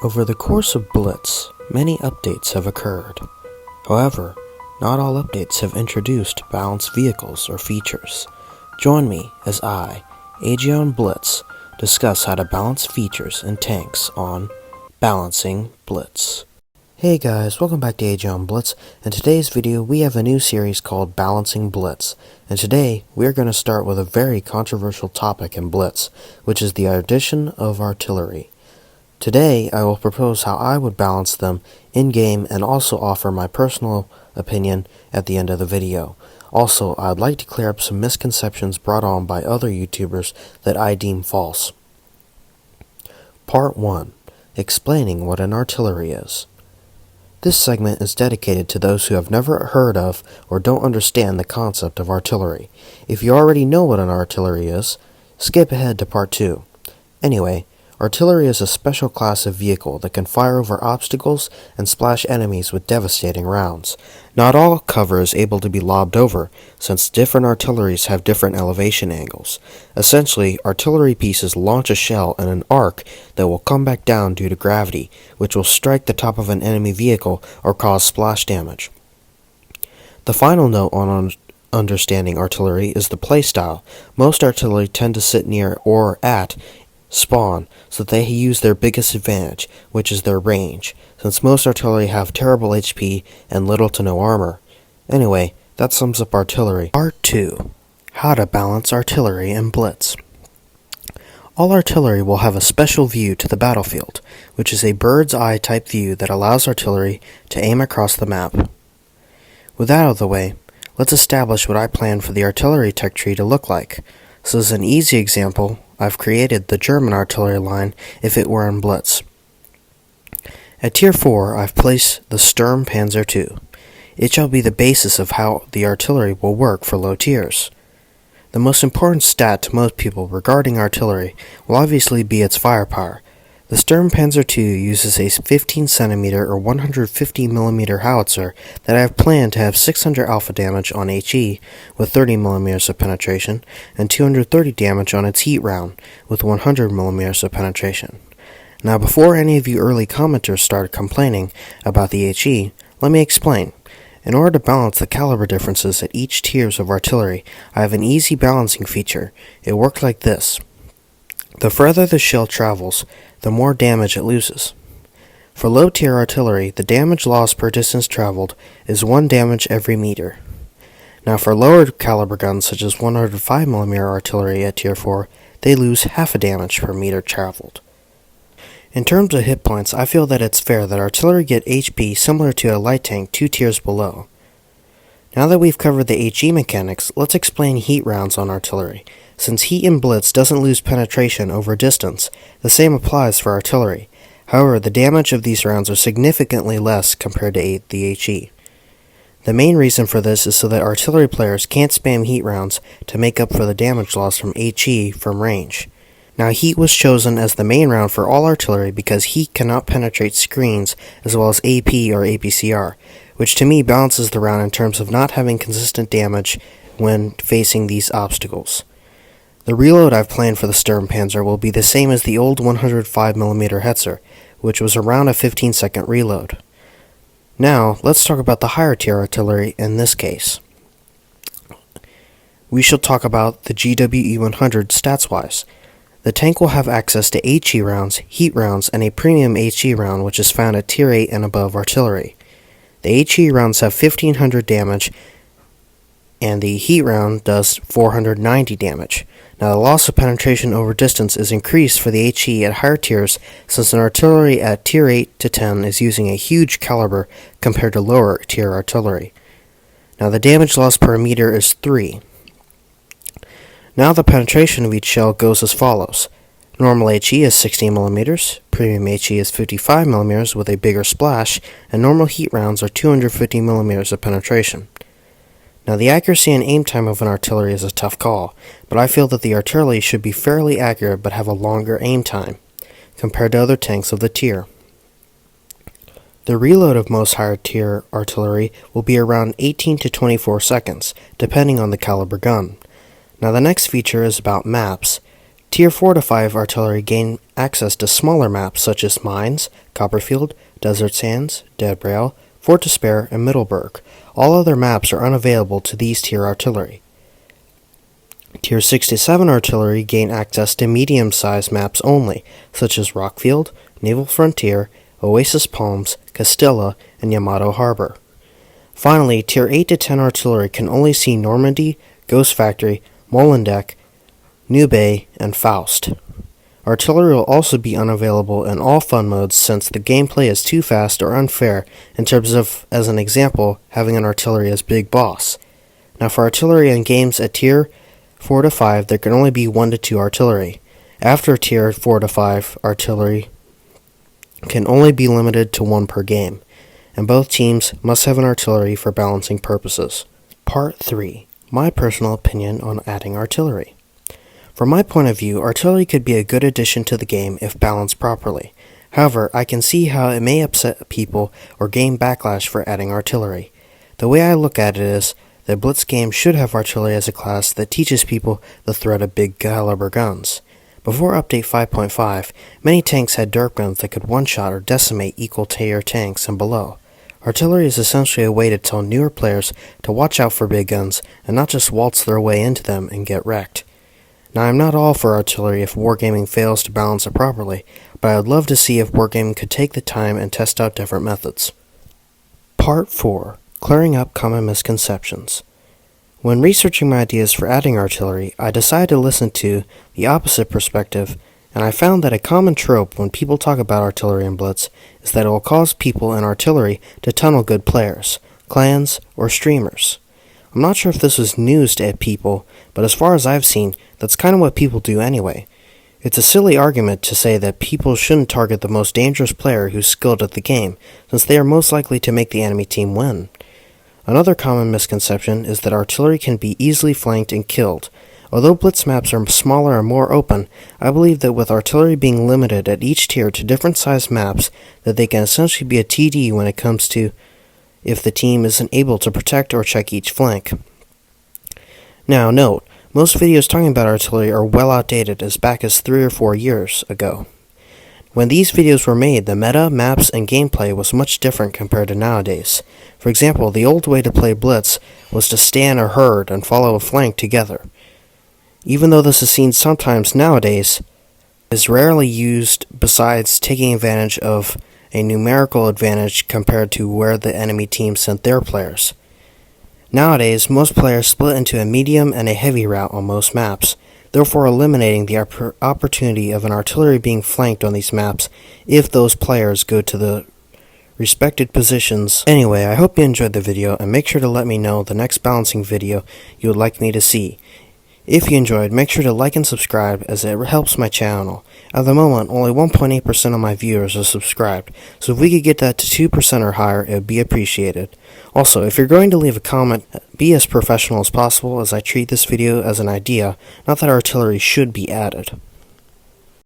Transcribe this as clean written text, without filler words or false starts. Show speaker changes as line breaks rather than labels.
Over the course of Blitz, many updates have occurred. However, not all updates have introduced balanced vehicles or features. Join me as I, Aegeon Blitz, discuss how to balance features and tanks on Balancing Blitz. Hey guys, welcome back to Aegeon Blitz. In today's video, we have a new series called Balancing Blitz. And today, we're going to start with a very controversial topic in Blitz, which is the addition of artillery. Today, I will propose how I would balance them in-game and also offer my personal opinion at the end of the video. Also, I'd like to clear up some misconceptions brought on by other YouTubers that I deem false. Part 1. Explaining what an artillery is. This segment is dedicated to those who have never heard of or don't understand the concept of artillery. If you already know what an artillery is, skip ahead to Part 2. Anyway, artillery is a special class of vehicle that can fire over obstacles and splash enemies with devastating rounds. Not all cover is able to be lobbed over, since different artilleries have different elevation angles. Essentially, artillery pieces launch a shell in an arc that will come back down due to gravity, which will strike the top of an enemy vehicle or cause splash damage. The final note on understanding artillery is the playstyle. Most artillery tend to sit near or at spawn, so that they use their biggest advantage, which is their range, since most artillery have terrible HP and little to no armor. Anyway, that sums up artillery. Part 2. How to balance artillery in Blitz. All artillery will have a special view to the battlefield, which is a bird's eye type view that allows artillery to aim across the map. With that out of the way, let's establish what I plan for the artillery tech tree to look like. So as an easy example, I've created the German artillery line if it were in Blitz. At Tier 4, I've placed the Sturm Panzer II. It shall be the basis of how the artillery will work for low tiers. The most important stat to most people regarding artillery will obviously be its firepower. The Sturm Panzer II uses a 15 cm or 150 mm howitzer that I have planned to have 600 alpha damage on HE with 30 mm of penetration and 230 damage on its heat round with 100 mm of penetration. Now before any of you early commenters start complaining about the HE, let me explain. In order to balance the caliber differences at each tiers of artillery, I have an easy balancing feature. It works like this. The further the shell travels, the more damage it loses. For low-tier artillery, the damage loss per distance traveled is 1 damage every meter. Now for lower caliber guns such as 105mm artillery at Tier 4, they lose half a damage per meter traveled. In terms of hit points, I feel that it's fair that artillery get HP similar to a light tank 2 tiers below. Now that we've covered the HE mechanics, let's explain heat rounds on artillery. Since heat in Blitz doesn't lose penetration over distance, the same applies for artillery. However, the damage of these rounds are significantly less compared to the HE. The main reason for this is so that artillery players can't spam heat rounds to make up for the damage loss from HE from range. Now, heat was chosen as the main round for all artillery because heat cannot penetrate screens as well as AP or APCR, which to me balances the round in terms of not having consistent damage when facing these obstacles. The reload I've planned for the Sturm Panzer will be the same as the old 105mm Hetzer, which was around a 15-second reload. Now, let's talk about the higher tier artillery in this case. We shall talk about the GWE-100 stats-wise. The tank will have access to HE rounds, heat rounds, and a premium HE round which is found at Tier 8 and above artillery. The HE rounds have 1500 damage, and the heat round does 490 damage. Now the loss of penetration over distance is increased for the HE at higher tiers since an artillery at Tier 8 to 10 is using a huge caliber compared to lower tier artillery. Now the damage loss per meter is 3. Now the penetration of each shell goes as follows. Normal HE is 60mm, premium HE is 55mm with a bigger splash, and normal heat rounds are 250mm of penetration. Now the accuracy and aim time of an artillery is a tough call, but I feel that the artillery should be fairly accurate but have a longer aim time, compared to other tanks of the tier. The reload of most higher tier artillery will be around 18 to 24 seconds, depending on the caliber gun. Now the next feature is about maps. Tier 4 to 5 artillery gain access to smaller maps such as Mines, Copperfield, Desert Sands, Dead Rail, Fort Despair, and Middleburg. All other maps are unavailable to these tier artillery. Tier 6 to 7 artillery gain access to medium-sized maps only, such as Rockfield, Naval Frontier, Oasis Palms, Castilla, and Yamato Harbor. Finally, Tier 8 to 10 artillery can only see Normandy, Ghost Factory, Molenbeek, New Bay, and Faust. Artillery will also be unavailable in all fun modes since the gameplay is too fast or unfair in terms of, as an example, having an artillery as Big Boss. Now for artillery in games at Tier 4 to 5, there can only be 1 to 2 artillery. After Tier 4 to 5, artillery can only be limited to 1 per game, and both teams must have an artillery for balancing purposes. Part 3. My personal opinion on adding artillery. From my point of view, artillery could be a good addition to the game if balanced properly. However, I can see how it may upset people or gain backlash for adding artillery. The way I look at it is that Blitz games should have artillery as a class that teaches people the threat of big caliber guns. Before Update 5.5, many tanks had dart guns that could one-shot or decimate equal tier tanks and below. Artillery is essentially a way to tell newer players to watch out for big guns and not just waltz their way into them and get wrecked. Now, I'm not all for artillery if wargaming fails to balance it properly, but I would love to see if wargaming could take the time and test out different methods. Part 4. Clearing up common misconceptions. When researching my ideas for adding artillery, I decided to listen to the opposite perspective, and I found that a common trope when people talk about artillery in Blitz is that it will cause people in artillery to tunnel good players, clans, or streamers. I'm not sure if this is news to people, but as far as I've seen, that's kind of what people do anyway. It's a silly argument to say that people shouldn't target the most dangerous player who's skilled at the game, since they are most likely to make the enemy team win. Another common misconception is that artillery can be easily flanked and killed. Although Blitz maps are smaller and more open, I believe that with artillery being limited at each tier to different sized maps, that they can essentially be a TD when it comes to if the team isn't able to protect or check each flank. Now note, most videos talking about artillery are well outdated as back as 3 or 4 years ago. When these videos were made, the meta, maps, and gameplay was much different compared to nowadays. For example, the old way to play Blitz was to stand a herd and follow a flank together. Even though this is seen sometimes nowadays, it is rarely used besides taking advantage of a numerical advantage compared to where the enemy team sent their players. Nowadays, most players split into a medium and a heavy route on most maps, therefore eliminating the opportunity of an artillery being flanked on these maps if those players go to the respected positions. Anyway, I hope you enjoyed the video, and make sure to let me know the next balancing video you would like me to see. If you enjoyed, make sure to like and subscribe as it helps my channel. At the moment, only 1.8% of my viewers are subscribed, so if we could get that to 2% or higher, it would be appreciated. Also, if you're going to leave a comment, be as professional as possible as I treat this video as an idea, not that artillery should be added.